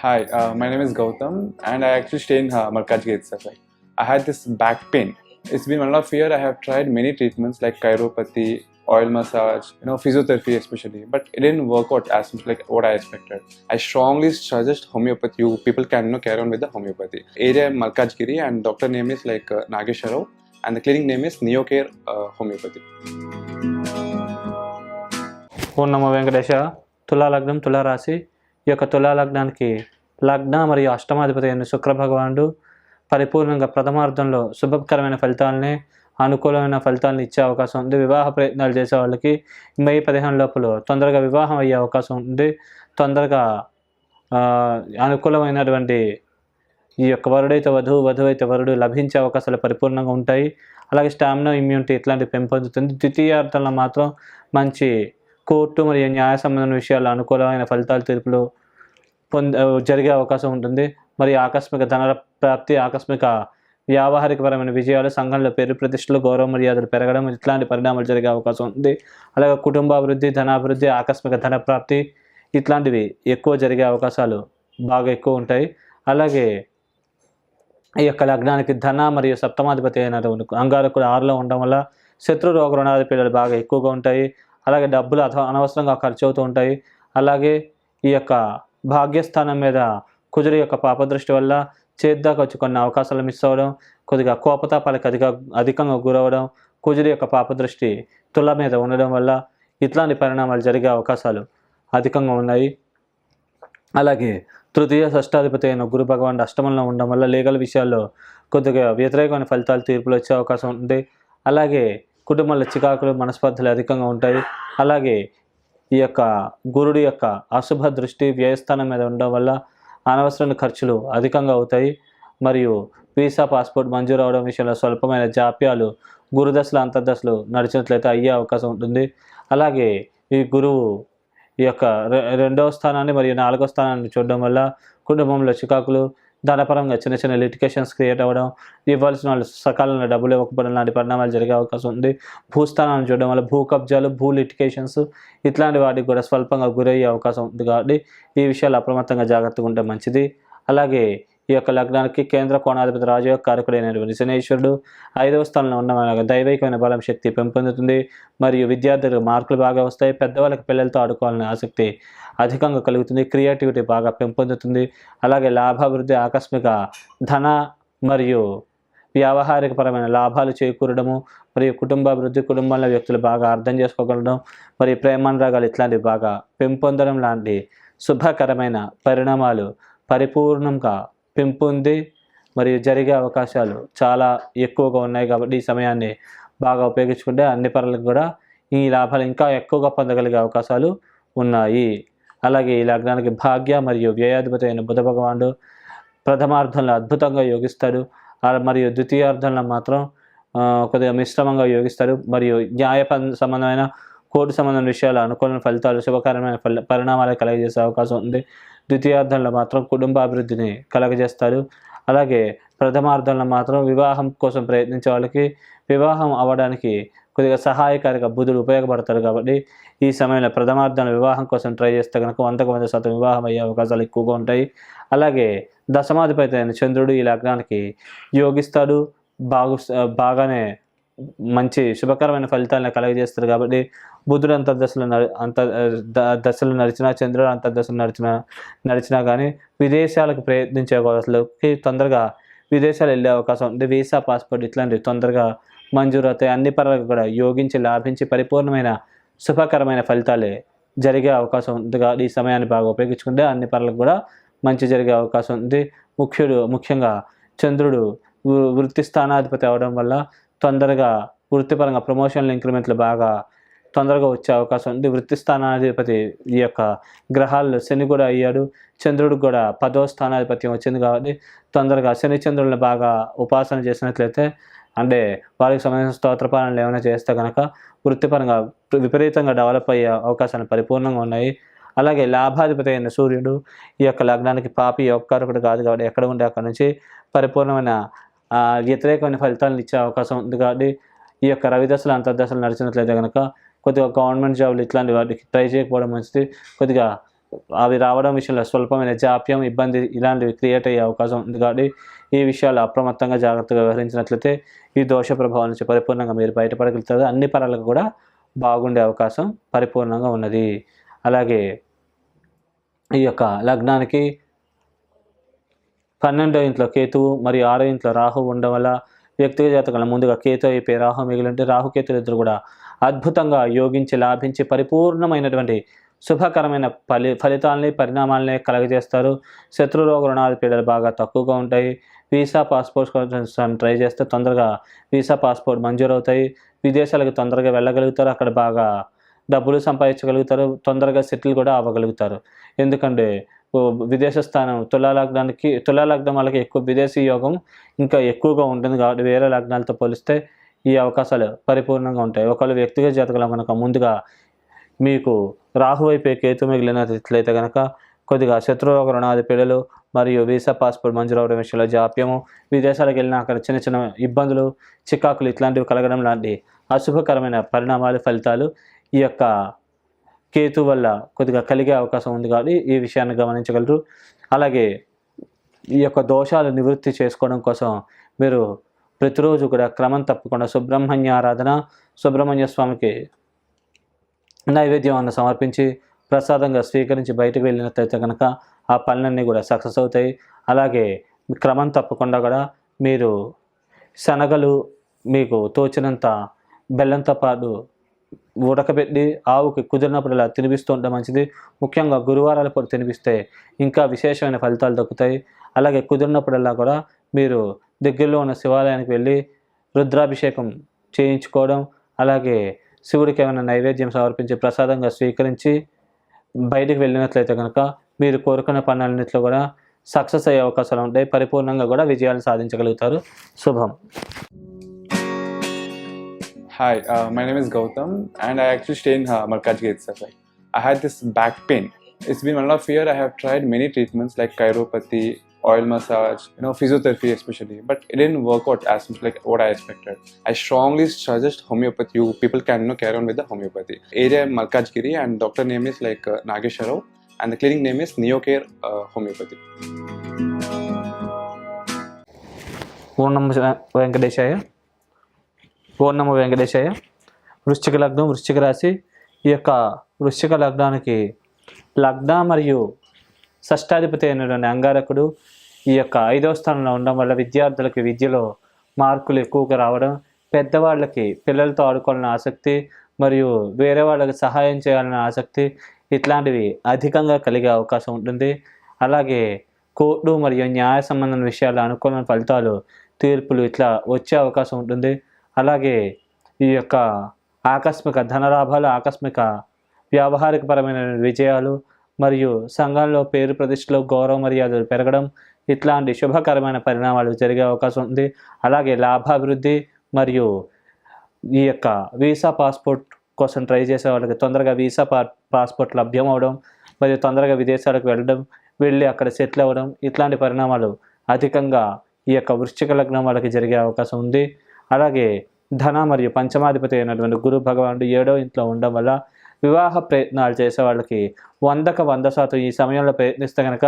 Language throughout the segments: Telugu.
Hi, my name is Gautam, and I actually stay in Malkajgiri itself. Like, I had this back pain. It's been 1.5 years. I have tried many treatments like chiropathy, oil massage, physiotherapy especially, but it didn't work out as much like what I expected. I strongly suggest homeopathy. You people can carry on with the homeopathy. Area Malkajgiri, and doctor name is like Nagesharov, and the clinic name is Neocare Homeopathy. ఓం నమో వెంకటేశ. తులాలగ్నం తులారాశి. ఈ యొక్క తులాలగ్నానికి లగ్న మరియు అష్టమాధిపతి అయిన శుక్ర భగవానుడు పరిపూర్ణంగా ప్రథమార్థంలో శుభకరమైన ఫలితాలని, అనుకూలమైన ఫలితాలను ఇచ్చే అవకాశం ఉంది. వివాహ ప్రయత్నాలు చేసే వాళ్ళకి మే 15 లోపల తొందరగా వివాహం అయ్యే అవకాశం ఉంది. తొందరగా అనుకూలమైనటువంటి ఈ యొక్క వరుడైతే వధువు, వధువు అయితే వరుడు లభించే అవకాశాలు పరిపూర్ణంగా ఉంటాయి. అలాగే స్టామినా, ఇమ్యూనిటీ ఇట్లాంటివి పెంపొందుతుంది. ద్వితీయార్థంలో మాత్రం మంచి కోర్టు మరియు న్యాయ సంబంధమైన విషయాల్లో అనుకూలమైన ఫలితాలు, తీర్పులు జరిగే అవకాశం ఉంటుంది. మరియు ఆకస్మిక ధన ప్రాప్తి, ఆకస్మిక వ్యావహారికపరమైన విజయాలు, సంఘంలో పేరు ప్రతిష్టలు, గౌరవ మర్యాదలు పెరగడం ఇట్లాంటి పరిణామాలు జరిగే అవకాశం ఉంది. అలాగే కుటుంబాభివృద్ధి, ధనాభివృద్ధి, ఆకస్మిక ధన ప్రాప్తి ఇట్లాంటివి ఎక్కువ జరిగే అవకాశాలు బాగా ఎక్కువ ఉంటాయి. అలాగే ఈ యొక్క లగ్నానికి ధన మరియు సప్తమాధిపతి అయిన అంగారకుడు 6లో ఉండడం వల్ల శత్రు రోగ రుణాది పీడలు బాగా ఎక్కువగా ఉంటాయి. అలాగే డబ్బులు అనవసరంగా ఖర్చు అవుతూ ఉంటాయి. అలాగే ఈ యొక్క భాగ్యస్థానం మీద కుజుడు యొక్క పాపదృష్టి వల్ల చేద్దాకా వచ్చి కొన్ని అవకాశాలు మిస్ అవ్వడం, కొద్దిగా కోపతాపాలకు అధికంగా గురవడం, కుజుడు యొక్క పాపదృష్టి తుల మీద ఉండడం వల్ల ఇట్లాంటి పరిణామాలు జరిగే అవకాశాలు అధికంగా ఉన్నాయి. అలాగే తృతీయ షష్టాధిపతి అయిన గురు భగవానుడు అష్టమంలో ఉండడం వల్ల లీగల్ విషయాల్లో కొద్దిగా వ్యతిరేకమైన ఫలితాలు, తీర్పులు వచ్చే అవకాశం ఉంది. అలాగే కుటుంబంలో చికాకులు, మనస్పర్ధలు అధికంగా ఉంటాయి. అలాగే ఈ యొక్క గురుడి యొక్క అశుభ దృష్టి వ్యయస్థానం మీద ఉండడం వల్ల అనవసరమైన ఖర్చులు అధికంగా అవుతాయి. మరియు వీసా, పాస్పోర్ట్ మంజూరు అవడం విషయంలో స్వల్పమైన జాప్యాలు గురుదశలు, అంతర్దశలు నడిచినట్లయితే అయ్యే అవకాశం ఉంటుంది. అలాగే ఈ గురువు ఈ యొక్క 2వ స్థానాన్ని మరియు 4వ స్థానాన్ని చూడడం వల్ల కుటుంబంలో చికాకులు, ధనపరంగా చిన్న చిన్న లిటికేషన్స్ క్రియేట్ అవ్వడం, ఇవ్వాల్సిన వాళ్ళు సకాలంలో డబ్బులు ఇవ్వకపోవడం లాంటి పరిణామాలు జరిగే అవకాశం ఉంది. భూస్థానాన్ని చూడడం వల్ల భూ కబ్జాలు, భూ లిటికేషన్స్ ఇట్లాంటి వాటికి కూడా స్వల్పంగా గురయ్యే అవకాశం ఉంది. కాబట్టి ఈ విషయాలు అప్రమత్తంగా జాగ్రత్తగా ఉంటే మంచిది. అలాగే ఈ యొక్క లగ్నానికి కేంద్ర కోణాధిపతి రాజయోగ కారకుడైనటువంటి శనీశ్వరుడు 5వ స్థానంలో ఉన్న దైవికమైన బలం, శక్తి పెంపొందుతుంది. మరియు విద్యార్థులకు మార్కులు బాగా వస్తాయి. పెద్దవాళ్ళకి పిల్లలతో ఆడుకోవాలనే ఆసక్తి అధికంగా కలుగుతుంది. క్రియేటివిటీ బాగా పెంపొందుతుంది. అలాగే లాభాభివృద్ధి, ఆకస్మిక ధన మరియు వ్యావహారికపరమైన లాభాలు చేకూరడము, మరియు కుటుంబాభివృద్ధి, కుటుంబంలో వ్యక్తులు బాగా అర్థం చేసుకోగలడం, మరియు ప్రేమానురాగాలు ఇట్లాంటివి బాగా పెంపొందడం లాంటి శుభకరమైన పరిణామాలు పరిపూర్ణంగా పెంపొంది మరియు జరిగే అవకాశాలు చాలా ఎక్కువగా ఉన్నాయి. కాబట్టి ఈ సమయాన్ని బాగా ఉపయోగించుకుంటే అన్ని పనులకు కూడా ఈ లాభాలు ఇంకా ఎక్కువగా పొందగలిగే అవకాశాలు ఉన్నాయి. అలాగే ఈ లగ్నానికి భాగ్య మరియు వ్యయాధిపతి అయిన బుధ భగవానుడు ప్రథమార్థంలో అద్భుతంగా యోగిస్తాడు. మరియు ద్వితీయార్థంలో మాత్రం కొద్దిగా మిశ్రమంగా యోగిస్తాడు. మరియు న్యాయ సంబంధమైన, కోర్టు సంబంధమైన విషయాలు అనుకూల ఫలితాలు, శుభకరమైన పరిణామాలు కలగజేసే అవకాశం ఉంది. ద్వితీయార్థంలో మాత్రం కుటుంబాభివృద్ధిని కలగజేస్తాడు. అలాగే ప్రథమార్థంలో మాత్రం వివాహం కోసం ప్రయత్నించే వాళ్ళకి వివాహం అవ్వడానికి కొద్దిగా సహాయకారిగా బుధుడు ఉపయోగపడతాడు. కాబట్టి ఈ సమయంలో ప్రథమార్థంలో వివాహం కోసం ట్రై చేస్తే కనుక 100% వివాహం అయ్యే అవకాశాలు ఎక్కువగా ఉంటాయి. అలాగే దశమాధిపతి అయిన చంద్రుడు ఈ లగ్నానికి యోగిస్తాడు. బాగానే మంచి శుభకరమైన ఫలితాలను కలగజేస్తారు. కాబట్టి బుధుడు దశలు నడిచినా, చంద్రుడు అంతర్దశలు నడిచినా కానీ విదేశాలకు ప్రయత్నించే వాళ్ళకి తొందరగా విదేశాలు వెళ్ళే అవకాశం ఉంది. వీసా, పాస్పోర్ట్ ఇట్లాంటివి తొందరగా మంజూరు అవుతాయి. అన్ని పనులకు కూడా యోగించి లాభించి పరిపూర్ణమైన శుభకరమైన ఫలితాలే జరిగే అవకాశం ఉంది. ఈ సమయాన్ని బాగా ఉపయోగించుకుంటే అన్ని పనులకు కూడా మంచి జరిగే అవకాశం ఉంది. ముఖ్యంగా చంద్రుడు వృత్తి స్థానాధిపతి అవడం వల్ల తొందరగా వృత్తిపరంగా ప్రమోషన్లు, ఇంక్రిమెంట్లు బాగా తొందరగా వచ్చే అవకాశం ఉంది. వృత్తి స్థానాధిపతి ఈ యొక్క గ్రహాల్లో శని కూడా అయ్యాడు. చంద్రుడికి కూడా 10వ స్థానాధిపత్యం వచ్చింది. కాబట్టి తొందరగా శని చంద్రులను బాగా ఉపాసన చేసినట్లయితే, అంటే వారికి సంబంధించిన స్తోత్రపాలనలు ఏమైనా చేస్తే కనుక వృత్తిపరంగా విపరీతంగా డెవలప్ అయ్యే అవకాశాలు పరిపూర్ణంగా ఉన్నాయి. అలాగే లాభాధిపతి అయిన సూర్యుడు ఈ యొక్క లగ్నానికి పాపి యోగకారకుడు కాదు. కాబట్టి ఎక్కడ ఉంటే అక్కడ నుంచి పరిపూర్ణమైన వ్యతిరేకమైన ఫలితాలను ఇచ్చే అవకాశం ఉంది. కాబట్టి ఈ యొక్క రవిదశలు, అంతర్దశలు నడిచినట్లయితే కనుక కొద్దిగా గవర్నమెంట్ జాబ్లు ఇట్లాంటి వాటికి ట్రై చేయకపోవడం మంచిది. కొద్దిగా అవి రావడం విషయంలో స్వల్పమైన జాప్యం, ఇబ్బంది ఇలాంటివి క్రియేట్ అయ్యే అవకాశం ఉంది. కాబట్టి ఈ విషయాలు అప్రమత్తంగా జాగ్రత్తగా వ్యవహరించినట్లయితే ఈ దోష ప్రభావం నుంచి పరిపూర్ణంగా మీరు బయటపడగలుగుతారు. అన్ని పరాలకు కూడా బాగుండే అవకాశం పరిపూర్ణంగా ఉన్నది. అలాగే ఈ యొక్క లగ్నానికి 12వ ఇంట్లో కేతువు మరియు 6వ ఇంట్లో రాహువు ఉండడం వల్ల వ్యక్తిగత జాతకంలో ముందుగా కేతు అయిపోయి రాహు మిగిలింటే రాహుకేతులు ఇద్దరు కూడా అద్భుతంగా యోగించి లాభించి పరిపూర్ణమైనటువంటి శుభకరమైన ఫలితాలని పరిణామాలని కలగజేస్తారు. శత్రు రోగ రుణాది పీడలు బాగా తక్కువగా ఉంటాయి. వీసా పాస్పోర్ట్ కోసం ట్రై చేస్తే తొందరగా వీసా పాస్పోర్ట్ మంజూరు అవుతాయి. విదేశాలకు తొందరగా వెళ్ళగలుగుతారు. అక్కడ బాగా డబ్బులు సంపాదించగలుగుతారు. తొందరగా సెటిల్ కూడా అవ్వగలుగుతారు. ఎందుకంటే విదేశ స్థానం తులా లగ్నం వాళ్ళకి ఎక్కువ విదేశీ యోగం ఇంకా ఎక్కువగా ఉంటుంది. కాబట్టి వేరే లగ్నాలతో పోలిస్తే ఈ అవకాశాలు పరిపూర్ణంగా ఉంటాయి. ఒకవేళ వ్యక్తిగత జాతకంలో కనుక ముందుగా మీకు రాహు అయిపోయి కేతు మిగిలినట్లయితే కనుక కొద్దిగా శత్రురోగ రుణాది పీడలు మరియు వీసా పాస్పోర్ట్ మంజూరు అవడం విషయంలో జాప్యము, విదేశాలకు వెళ్ళినా అక్కడ చిన్న చిన్న ఇబ్బందులు, చికాకులు ఇట్లాంటివి కలగడం లాంటి అశుభకరమైన పరిణామాలు, ఫలితాలు ఈ యొక్క కేతు వల్ల కొద్దిగా కలిగే అవకాశం ఉంది. కాబట్టి ఈ విషయాన్ని గమనించగలరు. అలాగే ఈ యొక్క దోషాలు నివృత్తి చేసుకోవడం కోసం మీరు ప్రతిరోజు కూడా క్రమం తప్పకుండా సుబ్రహ్మణ్య ఆరాధన, సుబ్రహ్మణ్య స్వామికి నైవేద్యం సమర్పించి ప్రసాదంగా స్వీకరించి బయటకు వెళ్ళినట్లయితే కనుక ఆ పనులన్నీ కూడా సక్సెస్ అవుతాయి. అలాగే క్రమం తప్పకుండా కూడా మీరు శనగలు మీకు తోచినంత బెల్లంతో పాటు ఉడకబెట్టి ఆవుకి కుదిరినప్పుడు ఇలా తినిపిస్తూ ఉంటే మంచిది. ముఖ్యంగా గురువారాల పూట తినిపిస్తే ఇంకా విశేషమైన ఫలితాలు దక్కుతాయి. అలాగే కుదిరినప్పుడల్లా కూడా మీరు దగ్గరలో ఉన్న శివాలయానికి వెళ్ళి రుద్రాభిషేకం చేయించుకోవడం, అలాగే శివుడికి ఏమైనా నైవేద్యం సమర్పించి ప్రసాదంగా స్వీకరించి బయటికి వెళ్ళినట్లయితే కనుక మీరు కోరుకున్న పనులన్నింటిలో కూడా సక్సెస్ అయ్యే అవకాశాలు ఉంటాయి. పరిపూర్ణంగా కూడా విజయాలు సాధించగలుగుతారు. శుభం. Hi, my name is Gautam, and I actually stay in Markazgate itself. Like, I had this back pain. It's been one of year. I have tried many treatments like chiropathy, oil massage, physiotherapy especially, but it didn't work out as much like what I expected. I strongly suggest homeopathy. You people can carry on with the homeopathy. Area Malkajgiri, and doctor name is like Nagesha Rao, and the clinic name is Neocare Homeopathy. ఓం నమో వెంకటేశాయ. వృశ్చిక లగ్నం, వృశ్చిక రాశి. ఈ యొక్క వృశ్చిక లగ్నానికి లగ్న మరియు షష్టాధిపతి అయినటువంటి అంగారకుడు ఈ యొక్క 5వ స్థానంలో ఉండడం వల్ల విద్యార్థులకి విద్యలో మార్కులు ఎక్కువగా రావడం, పెద్దవాళ్ళకి పిల్లలతో ఆడుకోవాలన్న ఆసక్తి మరియు వేరే వాళ్ళకి సహాయం చేయాలన్న ఆసక్తి ఇట్లాంటివి అధికంగా కలిగే అవకాశం ఉంటుంది. అలాగే కోర్టు మరియు న్యాయ సంబంధమైన విషయాల అనుకూలమైన ఫలితాలు, తీర్పులు ఇట్లా వచ్చే అవకాశం ఉంటుంది. అలాగే ఈ యొక్క ఆకస్మిక ధనలాభాలు, ఆకస్మిక వ్యావహారికపరమైన విజయాలు మరియు సంఘంలో పేరు ప్రతిష్టలు, గౌరవ మర్యాదలు పెరగడం ఇట్లాంటి శుభకరమైన పరిణామాలు జరిగే అవకాశం ఉంది. అలాగే లాభాభివృద్ధి మరియు ఈ యొక్క వీసా పాస్పోర్ట్ కోసం ట్రై చేసే వాళ్ళకి తొందరగా వీసా పాస్పోర్ట్ లభ్యం అవడం మరియు తొందరగా విదేశాలకు వెళ్ళి అక్కడ సెటిల్ అవ్వడం ఇట్లాంటి పరిణామాలు అధికంగా ఈ యొక్క వృశ్చిక లగ్నం వాళ్ళకి జరిగే అవకాశం ఉంది. అలాగే ధన మరియు పంచమాధిపతి అయినటువంటి గురు భగవానుడు 7వ ఇంట్లో ఉండడం వల్ల వివాహ ప్రయత్నాలు చేసే వాళ్ళకి 100% ఈ సమయంలో ప్రయత్నిస్తే కనుక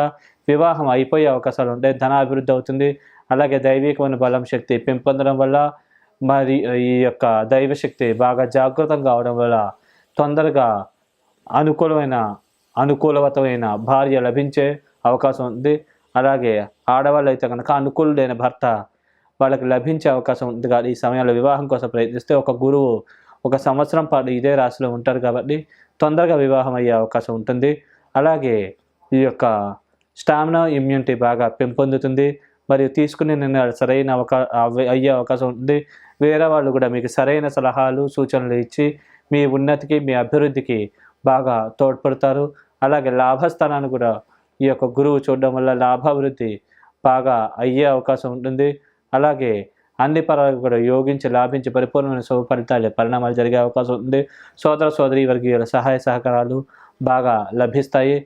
వివాహం అయిపోయే అవకాశాలు ఉంటాయి. ధనాభివృద్ధి అవుతుంది. అలాగే దైవికమైన బలం, శక్తి పెంపొందడం వల్ల మరి ఈ యొక్క దైవశక్తి బాగా జాగృతంగా అవడం వల్ల తొందరగా అనుకూలవతమైన భార్య లభించే అవకాశం ఉంది. అలాగే ఆడవాళ్ళు అయితే కనుక అనుకూలుడైన భర్త వాళ్ళకి లభించే అవకాశం ఉంది. కానీ ఈ సమయంలో వివాహం కోసం ప్రయత్నిస్తే ఒక గురువు 1 సంవత్సరం పాటు ఇదే రాశిలో ఉంటారు కాబట్టి తొందరగా వివాహం అయ్యే అవకాశం ఉంటుంది. అలాగే ఈ యొక్క స్టామినా, ఇమ్యూనిటీ బాగా పెంపొందుతుంది మరియు తీసుకునే నిర్ణయాలు సరైన అయ్యే అవకాశం ఉంటుంది. వేరే వాళ్ళు కూడా మీకు సరైన సలహాలు, సూచనలు ఇచ్చి మీ ఉన్నతికి, మీ అభివృద్ధికి బాగా తోడ్పడతారు. అలాగే లాభస్థానాన్ని కూడా ఈ యొక్క గురువు చూడడం వల్ల లాభాభివృద్ధి బాగా అయ్యే అవకాశం ఉంటుంది. అలాగే అన్ని పరాలకు కూడా యోగించి లాభించి పరిపూర్ణమైన శుభ పరిణామాలు జరిగే అవకాశం ఉంది. సోదర సోదరి వర్గీయుల సహాయ సహకారాలు బాగా లభిస్తాయి.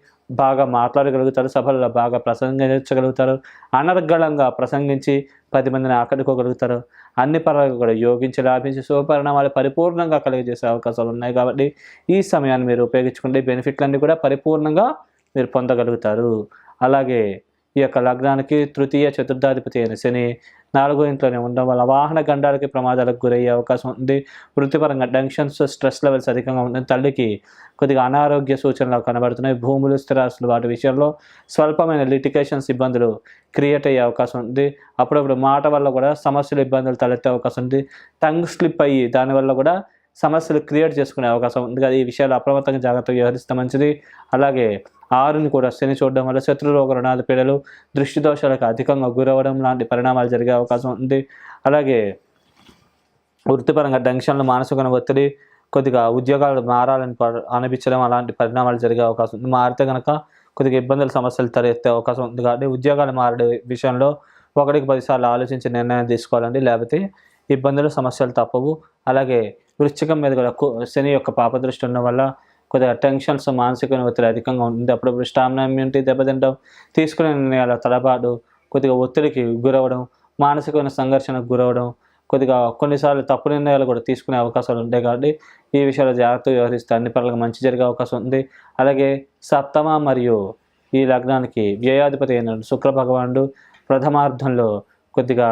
బాగా మాట్లాడగలుగుతారు. సభల్లో బాగా ప్రసంగించగలుగుతారు. అనర్గళంగా ప్రసంగించి 10 మందిని ఆకట్టుకోగలుగుతారు. అన్ని పరాలకు కూడా యోగించి లాభించి శుభ పరిణామాలు పరిపూర్ణంగా కలిగజేసే అవకాశాలు ఉన్నాయి. కాబట్టి ఈ సమయాన్ని మీరు ఉపయోగించుకుంటే బెనిఫిట్లన్నీ కూడా పరిపూర్ణంగా మీరు పొందగలుగుతారు. అలాగే ఈ యొక్క లగ్నానికి తృతీయ, చతుర్థాధిపతి అయిన శని 4వ ఇంట్లోనే ఉండడం వల్ల వాహన గండాలకి, ప్రమాదాలకు గురయ్యే అవకాశం ఉంది. వృత్తిపరంగా టెన్షన్స్, స్ట్రెస్ లెవెల్స్ అధికంగా ఉంటుంది. తల్లికి కొద్దిగా అనారోగ్య సూచనలు కనబడుతున్నాయి. భూములు, స్థిరాస్తులు వాటి విషయంలో స్వల్పమైన లిటిగేషన్స్ ఇబ్బందులు క్రియేట్ అయ్యే అవకాశం ఉంది. అప్పుడప్పుడు మాట వల్ల కూడా సమస్యలు, ఇబ్బందులు తలెత్తే అవకాశం ఉంది. టంగ్ స్లిప్ అయ్యి దానివల్ల కూడా సమస్యలు క్రియేట్ చేసుకునే అవకాశం ఉంది. ఈ విషయాలు అప్రమత్తంగా జాగ్రత్తగా వ్యవహరిస్తే మంచిది. అలాగే 6ని కూడా శని చూడడం వల్ల శత్రురోగ రుణాది పీడలు, దృష్టి దోషాలకు అధికంగా గురవ్వడం లాంటి పరిణామాలు జరిగే అవకాశం ఉంది. అలాగే వృత్తిపరంగా టెన్షన్లు, మానసిక ఒత్తిడి, కొద్దిగా ఉద్యోగాలు మారాలని అనిపించడం అలాంటి పరిణామాలు జరిగే అవకాశం ఉంది. మారితే కనుక కొద్దిగా ఇబ్బందులు, సమస్యలు తలెత్తే అవకాశం ఉంది. కాబట్టి ఉద్యోగాలు మారే విషయంలో 1కి 10 సార్లు ఆలోచించి నిర్ణయం తీసుకోవాలండి. లేకపోతే ఇబ్బందులు, సమస్యలు తప్పవు. అలాగే వృశ్చికం మీద కూడా శని యొక్క పాపదృష్టి ఉండడం వల్ల కొద్దిగా టెన్షన్స్, మానసిక ఒత్తిడి అధికంగా ఉంటుంది. అప్పుడప్పుడు స్టామినా, ఇమ్యూనిటీ దెబ్బతింటాం. తీసుకునే నిర్ణయాల తడబాటు, కొద్దిగా ఒత్తిడికి గురవడం, మానసికమైన సంఘర్షణకు గురవడం, కొద్దిగా కొన్నిసార్లు తప్పు నిర్ణయాలు కూడా తీసుకునే అవకాశాలు ఉంటాయి. కాబట్టి ఈ విషయాలు జాగ్రత్తగా వ్యవహరిస్తే అన్ని పనులకు మంచి జరిగే అవకాశం ఉంది. అలాగే సప్తమ మరియు ఈ లగ్నానికి వ్యయాధిపతి అయిన శుక్ర భగవానుడు ప్రథమార్థంలో కొద్దిగా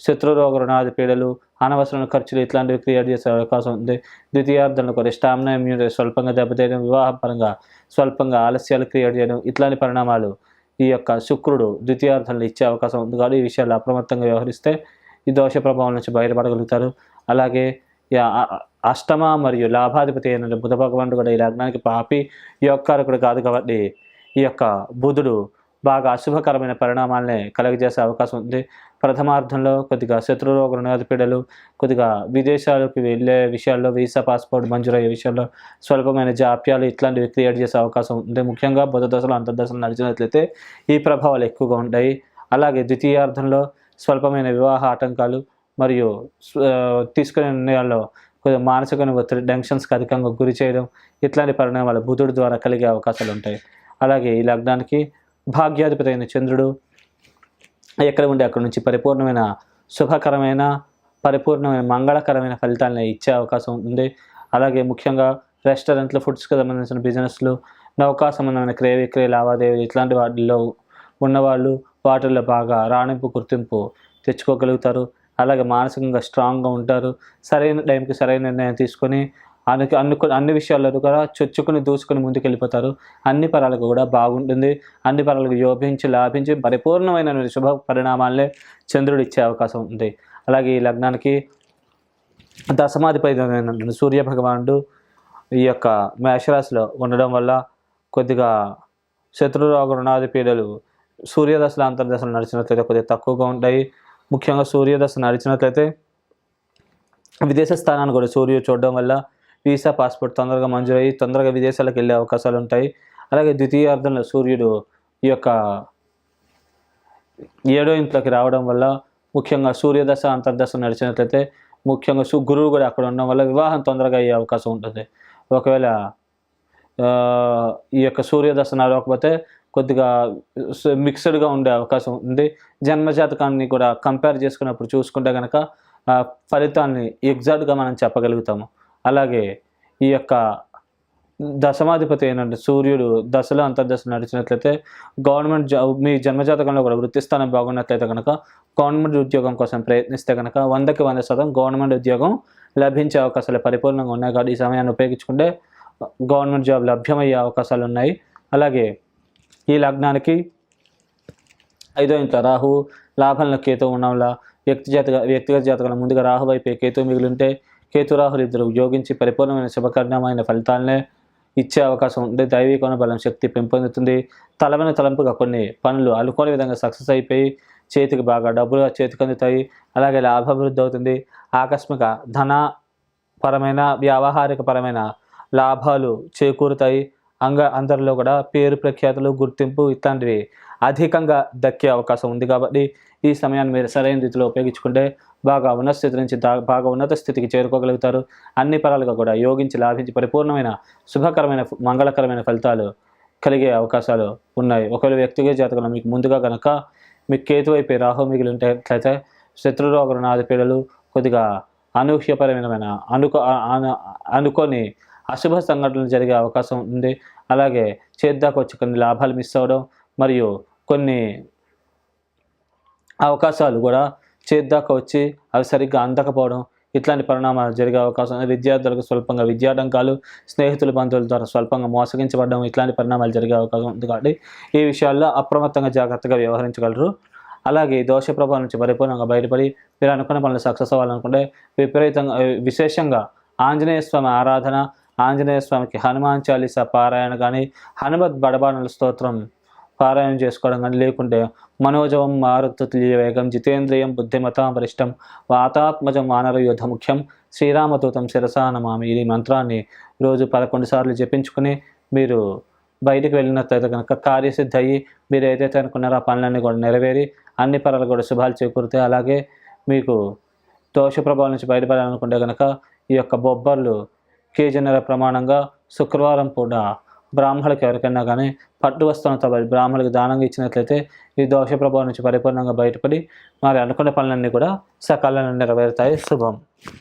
శత్రురోగ రుణాది పీడలు, అనవసరమైన ఖర్చులు ఇట్లాంటివి క్రియేట్ చేసే అవకాశం ఉంది. ద్వితీయార్థంలో కూడా స్టామినా, ఇమ్యూనిటీ స్వల్పంగా దెబ్బతీయడం, వివాహపరంగా స్వల్పంగా ఆలస్యాలు క్రియేట్ చేయడం ఇట్లాంటి పరిణామాలు ఈ యొక్క శుక్రుడు ద్వితీయార్థంలో ఇచ్చే అవకాశం ఉంది. కాబట్టి ఈ విషయాలు అప్రమత్తంగా వ్యవహరిస్తే ఈ దోష ప్రభావం నుంచి బయటపడగలుగుతారు. అలాగే అష్టమ మరియు లాభాధిపతి అయిన బుధ భగవానుడు కూడా ఈ లగ్నానికి పాపి యోగకారకుడు కాదు. కాబట్టి ఈ యొక్క బుధుడు బాగా అశుభకరమైన పరిణామాలనే కలుగజేసే అవకాశం ఉంది. ప్రథమార్థంలో కొద్దిగా శత్రురోగ రుణాది పీడలు, కొద్దిగా విదేశాలకు వెళ్ళే విషయాల్లో, వీసా, పాస్పోర్ట్ మంజూరయ్యే విషయాల్లో స్వల్పమైన జాప్యాలు ఇట్లాంటివి క్రియేట్ చేసే అవకాశం ఉంది. ముఖ్యంగా బుధ దశలు, అంతర్దశలు నడిచినట్లయితే ఈ ప్రభావాలు ఎక్కువగా ఉంటాయి. అలాగే ద్వితీయార్థంలో స్వల్పమైన వివాహ ఆటంకాలు మరియు తీసుకునే నిర్ణయాల్లో కొద్దిగా మానసిక ఒత్తిడి, టెన్షన్స్కి అధికంగా గురి చేయడం ఇట్లాంటి పరిణామాలు బుధుడి ద్వారా కలిగే అవకాశాలు ఉంటాయి. అలాగే ఈ లగ్నానికి భాగ్యాధిపతి అయిన చంద్రుడు ఎక్కడ ఉంటే అక్కడ నుంచి పరిపూర్ణమైన శుభకరమైన, పరిపూర్ణమైన మంగళకరమైన ఫలితాలను ఇచ్చే అవకాశం ఉంది. అలాగే ముఖ్యంగా రెస్టారెంట్లు, ఫుడ్స్కి సంబంధించిన బిజినెస్లు, నౌకా సంబంధమైన క్రయ విక్రయ లావాదేవీలు ఇట్లాంటి వాటిల్లో ఉన్నవాళ్ళు వాటిల్లో బాగా రాణింపు, గుర్తింపు తెచ్చుకోగలుగుతారు. అలాగే మానసికంగా స్ట్రాంగ్గా ఉంటారు. సరైన టైంకి సరైన నిర్ణయం తీసుకొని అన్ని విషయాల్లో కూడా చొచ్చుకుని దూసుకొని ముందుకెళ్ళిపోతారు. అన్ని పరాలకు కూడా బాగుంటుంది. అన్ని పరాలకు యోభించి, లాభించి పరిపూర్ణమైన శుభ పరిణామాలనే చంద్రుడు ఇచ్చే అవకాశం ఉంది. అలాగే ఈ లగ్నానికి దశమాధిపతి సూర్య భగవానుడు ఈ యొక్క మేషరాశిలో ఉండడం వల్ల కొద్దిగా శత్రురోగ రుణాది పీడలు సూర్యదశలు, అంతర్దశలు నడిచినట్లయితే కొద్దిగా తక్కువగా ఉంటాయి. ముఖ్యంగా సూర్యదశ నడిచినట్లయితే విదేశ స్థానాన్ని కూడా సూర్యుడు చూడడం వల్ల వీసా, పాస్పోర్ట్ తొందరగా మంజూరయ్యి తొందరగా విదేశాలకు వెళ్ళే అవకాశాలు ఉంటాయి. అలాగే ద్వితీయార్థంలో సూర్యుడు ఈ యొక్క 7వ ఇంట్లోకి రావడం వల్ల ముఖ్యంగా సూర్యదశ, అంతర్దశ నడిచినట్లయితే ముఖ్యంగా గురువు కూడా అక్కడ ఉండడం వల్ల వివాహం తొందరగా అయ్యే అవకాశం ఉంటుంది. ఒకవేళ ఈ యొక్క సూర్యదశ నడవకపోతే కొద్దిగా మిక్స్డ్గా ఉండే అవకాశం ఉంది. జన్మజాతకాన్ని కూడా కంపేర్ చేసుకున్నప్పుడు చూసుకుంటే కనుక ఫలితాన్ని ఎగ్జాక్ట్గా మనం చెప్పగలుగుతాము. అలాగే ఈ యొక్క దశమాధిపతి అయిన సూర్యుడు దశలో, అంతర్దశలు నడిచినట్లయితే గవర్నమెంట్ జాబ్, మీ జన్మజాతకంలో కూడా వృత్తి స్థానం బాగున్నట్లయితే కనుక గవర్నమెంట్ ఉద్యోగం కోసం ప్రయత్నిస్తే కనుక 100కి 100% గవర్నమెంట్ ఉద్యోగం లభించే అవకాశాలు పరిపూర్ణంగా ఉన్నాయి. కాబట్టి ఈ సమయాన్ని ఉపయోగించుకుంటే గవర్నమెంట్ జాబ్ లభ్యమయ్యే అవకాశాలు ఉన్నాయి. అలాగే ఈ లగ్నానికి 5వ ఇంట్లో రాహువు, లాభంలో కేతు ఉండడం వల్ల వ్యక్తిగత జాతకంలో ముందుగా రాహు వైపు కేతు మిగిలింటే కేతు రాహులు ఇద్దరు యోగించి పరిపూర్ణమైన శుభకరణమైన ఫలితాలనే ఇచ్చే అవకాశం ఉంది. దైవీకోణ బలం, శక్తి పెంపొందుతుంది. తలమైన తలంపుగా కొన్ని పనులు అనుకోని విధంగా సక్సెస్ అయిపోయి చేతికి బాగా డబ్బులు చేతికి అందుతాయి. అలాగే లాభాభివృద్ధి అవుతుంది. ఆకస్మిక ధనపరమైన, వ్యావహారిక పరమైన లాభాలు చేకూరుతాయి. అందరిలో కూడా పేరు ప్రఖ్యాతులు, గుర్తింపు ఇట్లాంటివి అధికంగా దక్కే అవకాశం ఉంది. కాబట్టి ఈ సమయాన్ని మీరు సరైన రీతిలో ఉపయోగించుకుంటే బాగా ఉన్నత స్థితి నుంచి బాగా ఉన్నత స్థితికి చేరుకోగలుగుతారు. అన్ని పరాలుగా కూడా యోగించి, లాభించి పరిపూర్ణమైన శుభకరమైన, మంగళకరమైన ఫలితాలు కలిగే అవకాశాలు ఉన్నాయి. ఒకవేళ వ్యక్తిగత జాతకంలో మీకు ముందుగా కనుక మీకు కేతు వైపు రాహు మిగిలి ఉంటేట్లయితే శత్రురోగ రుణాది పీడలు, కొద్దిగా అనూహ్యపరమైన అనుకోని అశుభ సంఘటనలు జరిగే అవకాశం ఉంది. అలాగే చేద్దాకా వచ్చి కొన్ని లాభాలు మిస్ అవ్వడం మరియు కొన్ని అవకాశాలు కూడా చేద్దాకా వచ్చి అవి సరిగ్గా అందకపోవడం ఇట్లాంటి పరిణామాలు జరిగే అవకాశం ఉంది. విద్యార్థులకు స్వల్పంగా విద్యాటంకాలు, స్నేహితుల బంధువుల ద్వారా స్వల్పంగా మోసగించబడడం ఇట్లాంటి పరిణామాలు జరిగే అవకాశం ఉంది. కాబట్టి ఈ విషయాల్లో అప్రమత్తంగా జాగ్రత్తగా వ్యవహరించగలరు. అలాగే ఈ దోష ప్రభావం నుంచి పరిపూర్ణంగా బయటపడి మీరు అనుకున్న పనులు సక్సెస్ అవ్వాలనుకుంటే విపరీతంగా విశేషంగా ఆంజనేయ స్వామి ఆరాధన, ఆంజనేయ స్వామికి హనుమాన్ చాలీసా పారాయణ కానీ, హనుమద్ బడబానుల స్తోత్రం పారాయణం చేసుకోవడం కానీ, లేకుంటే మనోజవం మారుతుల్య వేగం జితేంద్రియం బుద్ధిమతాం వరిష్టం వాతాత్మజం వానరయుధ ముఖ్యం శ్రీరామదూతం శిరసా నమామి ఈ మంత్రాన్ని రోజు 11 సార్లు జపించుకుని మీరు బయటికి వెళ్ళినట్లయితే కనుక కార్యసిద్ధి అయ్యి మీరు ఏదైతే అనుకున్నారో ఆ పనులన్నీ కూడా నెరవేరి అన్ని పనులు కూడా శుభాలు చేకూరుతాయి. అలాగే మీకు దోష ప్రభావం నుంచి బయటపడాలనుకుంటే కనుక ఈ యొక్క బొబ్బర్లు కేజీన్నర ప్రమాణంగా శుక్రవారం పూట బ్రాహ్మణులకు ఎవరికైనా కానీ పట్టు వస్త్రంతో బ్రాహ్మణులకు దానంగా ఇచ్చినట్లయితే ఈ దోష ప్రభావం నుంచి పరిపూర్ణంగా బయటపడి మరి అనుకున్న పనులన్నీ కూడా సకాలంలో నెరవేరుతాయి. శుభం.